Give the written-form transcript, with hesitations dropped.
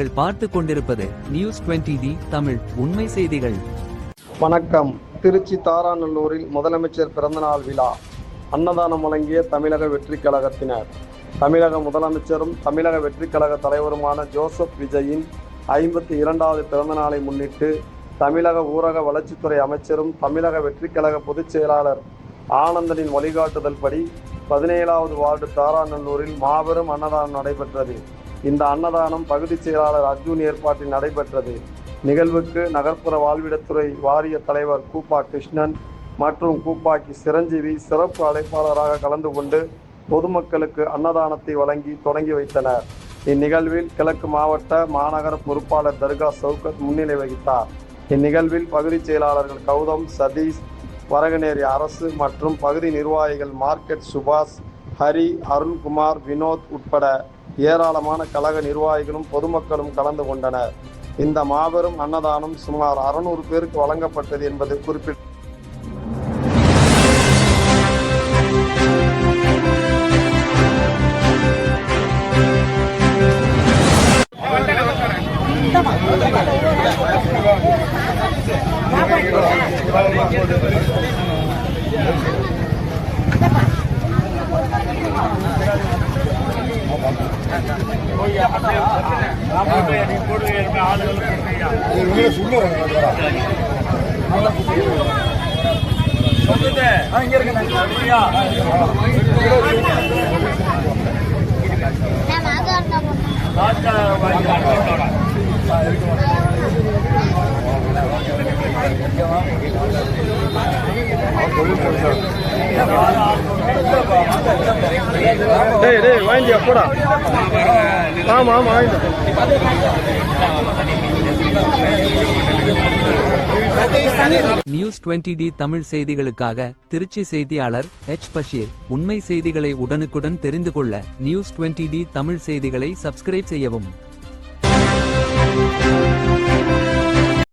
நீங்கள் பார்த்து கொண்டிருப்பது நியூஸ் 20D தமிழ் உண்மை செய்திகள். வணக்கம். திருச்சி தாராநல்லூரில் முதலமைச்சர் பிறந்தநாள் விழா. அன்னதானம் வழங்கிய தமிழக வெற்றிக் கழகத்தினர். தமிழக முதலமைச்சரும் தமிழக வெற்றிக் கழக தலைவருமான ஜோசப் விஜயின் 52வது பிறந்தநாளை முன்னிட்டு தமிழக ஊரக வளர்ச்சித்துறை அமைச்சரும் தமிழக வெற்றிக் கழக பொதுச் செயலாளர் ஆனந்தனின் வழிகாட்டுதல் படி 17வது வார்டு தாராநல்லூரில் மாபெரும் அன்னதானம் நடைபெற்றது. இந்த அன்னதானம் பகுதி செயலாளர் அர்ஜுன் ஏற்பாட்டில் நடைபெற்றது. நிகழ்வுக்கு நகர்ப்புற வாழ்விடத்துறை வாரிய தலைவர் கூப்பா கிருஷ்ணன் மற்றும் கூப்பாக்கி சிரஞ்சீவி சிறப்பு அழைப்பாளராக கலந்து கொண்டு பொதுமக்களுக்கு அன்னதானத்தை வழங்கி தொடங்கி வைத்தனர். இந்நிகழ்வில் கிழக்கு மாவட்ட மாநகர பொறுப்பாளர் தர்கா சவுகத் முன்னிலை வகித்தார். இந்நிகழ்வில் பகுதி செயலாளர்கள் கௌதம், சதீஷ், வரகநேரி அரசு மற்றும் பகுதி நிர்வாகிகள் மார்க்கெட் சுபாஷ், ஹரி, அருண்குமார், வினோத் உட்பட ஏராளமான கழக நிர்வாகிகளும் பொதுமக்களும் கலந்து கொண்டனர். இந்த மாபெரும் அன்னதானம் சுமார் 600 பேருக்கு வழங்கப்பட்டது என்பது குறிப்பிட்ட நியூஸ் 20D தமிழ் செய்திகளுக்காக திருச்சி செய்தியாளர் எச். பஷீர். உண்மை செய்திகளை உடனுக்குடன் தெரிந்து கொள்ள நியூஸ் 20D தமிழ் செய்திகளை சப்ஸ்கிரைப் செய்யவும்.